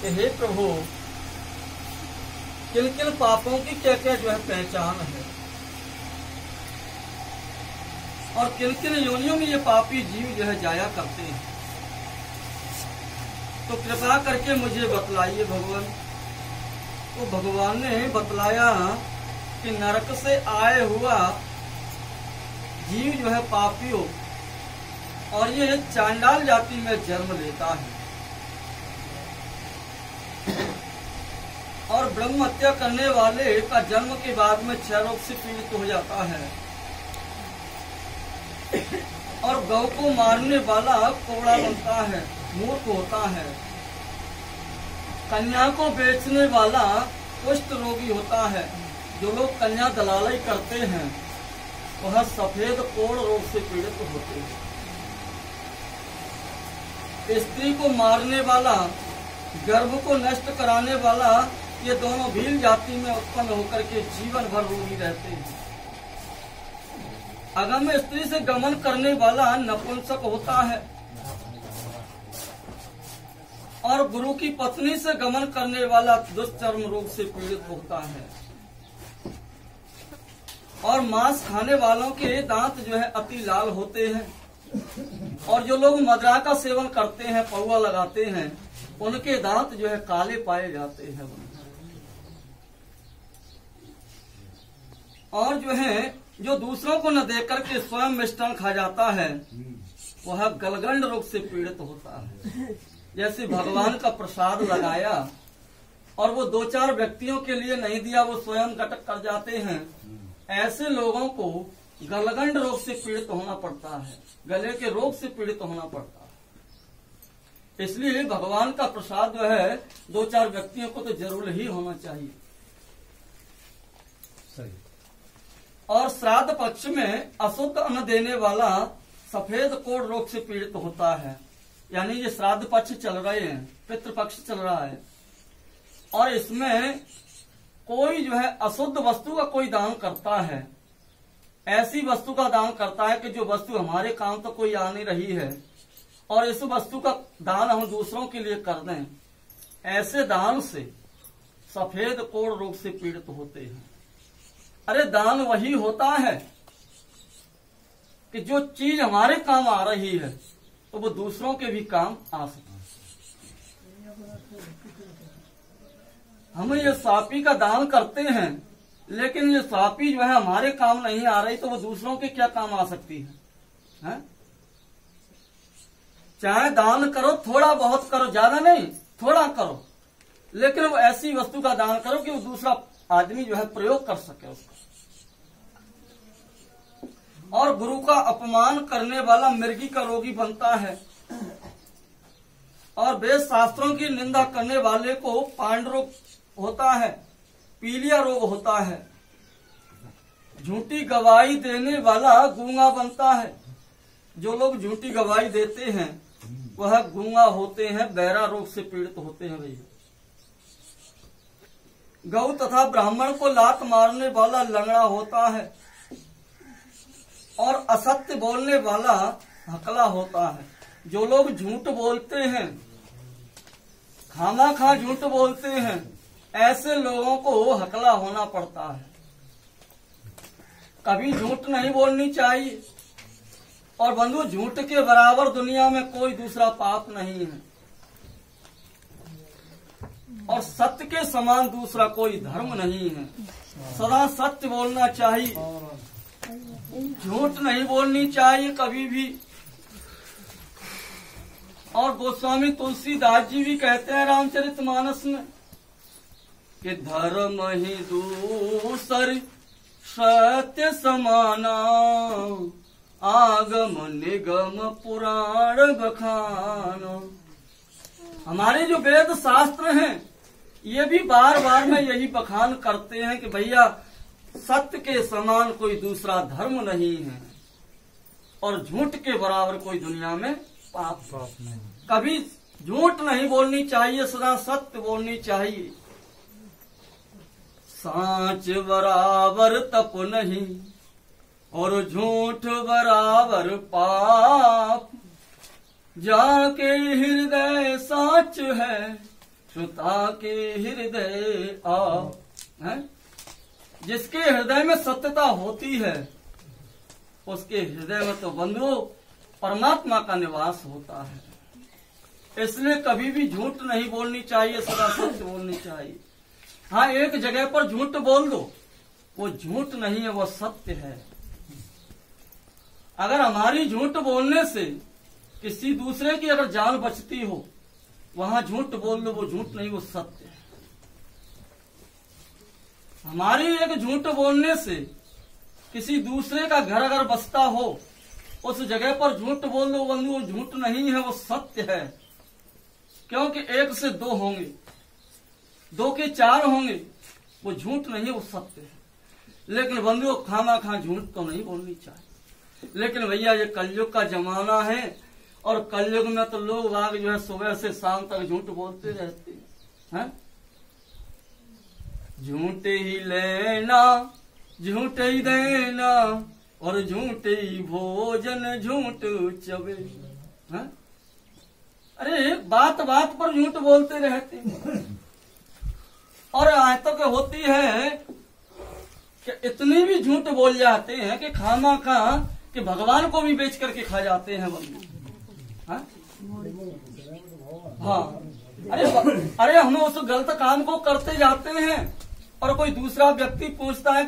कि हे प्रभु, किन किन पापों की क्या क्या जो है पहचान है, और किन किन योनियों में ये पापी जीव जो है जाया करते हैं, तो कृपा करके मुझे बतलाइए भगवान। तो भगवान ने बतलाया कि नरक से आए हुआ जीव जो है पापियों, और ये चांडाल जाति में जन्म लेता है, और ब्रह्म हत्या करने वाले का जन्म के बाद में क्षय रोग से पीड़ित हो जाता है, और गौ को मारने वाला कोबड़ा बनता है, मूर्ख होता है, कन्या को बेचने वाला कुष्ठ रोगी होता है। जो लोग कन्या दलाली करते हैं वह सफेद कोढ़ रोग से पीड़ित होते हैं। स्त्री को मारने वाला, गर्भ को नष्ट कराने वाला, ये दोनों भील जाति में उत्पन्न होकर के जीवन भर रोगी रहते हैं। अगम स्त्री से गमन करने वाला नपुंसक होता है, और गुरु की पत्नी से गमन करने वाला दुष्चर्म रोग से पीड़ित होता है। और मांस खाने वालों के दांत जो है अति लाल होते हैं, और जो लोग मदिरा का सेवन करते हैं, पौवा लगाते हैं, उनके दांत जो है काले पाए जाते हैं। और जो है जो दूसरों को न देकर के स्वयं मिष्टान खा जाता है, वह गलगंड रोग से पीड़ित होता है। जैसे भगवान का प्रसाद लगाया और वो 2-4 व्यक्तियों के लिए नहीं दिया, वो स्वयं गटक कर जाते हैं, ऐसे लोगों को गलगंड रोग से पीड़ित होना पड़ता है, गले के रोग से पीड़ित होना पड़ता है। इसलिए भगवान का प्रसाद जो है 2-4 व्यक्तियों को तो जरूर ही होना चाहिए। सही। और श्राद्ध पक्ष में अशुद्ध अन्न देने वाला सफेद कोढ़ रोग से पीड़ित होता है। यानी ये श्राद्ध पक्ष चल रहे हैं, पितृपक्ष चल रहा है, और इसमें कोई जो है अशुद्ध वस्तु का कोई दान करता है, ऐसी वस्तु का दान करता है कि जो वस्तु हमारे काम तो कोई आ नहीं रही है, और इस वस्तु का दान हम दूसरों के लिए कर दें, ऐसे दान से सफेद कोढ़ रोग से पीड़ित होते हैं। अरे दान वही होता है कि जो चीज हमारे काम आ रही है तो वो दूसरों के भी काम आ सकती है। हम ये सापी का दान करते हैं, लेकिन ये सापी जो है हमारे काम नहीं आ रही, तो वो दूसरों के क्या काम आ सकती है? चाहे दान करो, थोड़ा बहुत करो, ज्यादा नहीं, थोड़ा करो, लेकिन वो ऐसी वस्तु का दान करो कि वो दूसरा आदमी जो है प्रयोग कर सके उसका। और गुरु का अपमान करने वाला मृगी का रोगी बनता है, और वेद शास्त्रों की निंदा करने वाले को पांड रोग होता है, पीलिया रोग होता है। झूठी गवाही देने वाला गूंगा बनता है। जो लोग झूठी गवाही देते हैं वह गूंगा होते हैं, बहरा रोग से पीड़ित होते हैं। भैया गौ तथा ब्राह्मण को लात मारने वाला लंगड़ा होता है, और असत्य बोलने वाला हकला होता है। जो लोग झूठ बोलते हैं, खामा झूठ बोलते हैं, ऐसे लोगों को हकला होना पड़ता है। कभी झूठ नहीं बोलनी चाहिए, और बंधु झूठ के बराबर दुनिया में कोई दूसरा पाप नहीं है, और सत्य के समान दूसरा कोई धर्म नहीं है। सदा सत्य बोलना चाहिए, झूठ नहीं बोलनी चाहिए कभी भी। और गोस्वामी तुलसीदास जी भी कहते हैं रामचरितमानस में कि धर्म ही दूसर सत्य समाना, आगम निगम पुराण बखाना। हमारे जो वेद शास्त्र हैं ये भी बार बार में यही बखान करते हैं कि भैया सत्य के समान कोई दूसरा धर्म नहीं है, और झूठ के बराबर कोई दुनिया में पाप नहीं। कभी झूठ नहीं बोलनी चाहिए, सदा सत्य बोलनी चाहिए। साच बराबर तप नहीं, और झूठ बराबर पाप। जाके हृदय साच है, श्रुता के हृदय आ है? जिसके हृदय में सत्यता होती है उसके हृदय में तो बंधु परमात्मा का निवास होता है। इसलिए कभी भी झूठ नहीं बोलनी चाहिए, सदा सत्य बोलनी चाहिए। हाँ, एक जगह पर झूठ बोल दो, वो झूठ नहीं है, वो सत्य है। अगर हमारी झूठ बोलने से किसी दूसरे की अगर जान बचती हो, वहां झूठ बोल दो, वो झूठ नहीं, वो सत्य है। हमारी एक झूठ बोलने से किसी दूसरे का घर अगर बसता हो, उस जगह पर झूठ बोल दो बंधु, वो झूठ नहीं है, वो सत्य है। क्योंकि एक से दो होंगे, दो के चार होंगे, वो झूठ नहीं है, वो सत्य है। लेकिन बंधुओं खामा खा झूठ तो नहीं बोलनी चाहिए। लेकिन भैया ये कलयुग का जमाना है, और कलयुग में तो लोग आगे जो है सुबह से शाम तक झूठ बोलते रहते हैं। झूठ ही लेना, झूठ ही देना, और झूठ ही भोजन झूठ चबे। अरे बात बात पर झूठ बोलते रहते हैं। और आयतों के होती है कि इतनी भी झूठ बोल जाते हैं कि खामा खा कि भगवान को भी बेच करके खा जाते हैं बंधु। हाँ, अरे हम उस गलत काम को करते जाते हैं और कोई दूसरा व्यक्ति पूछता है कि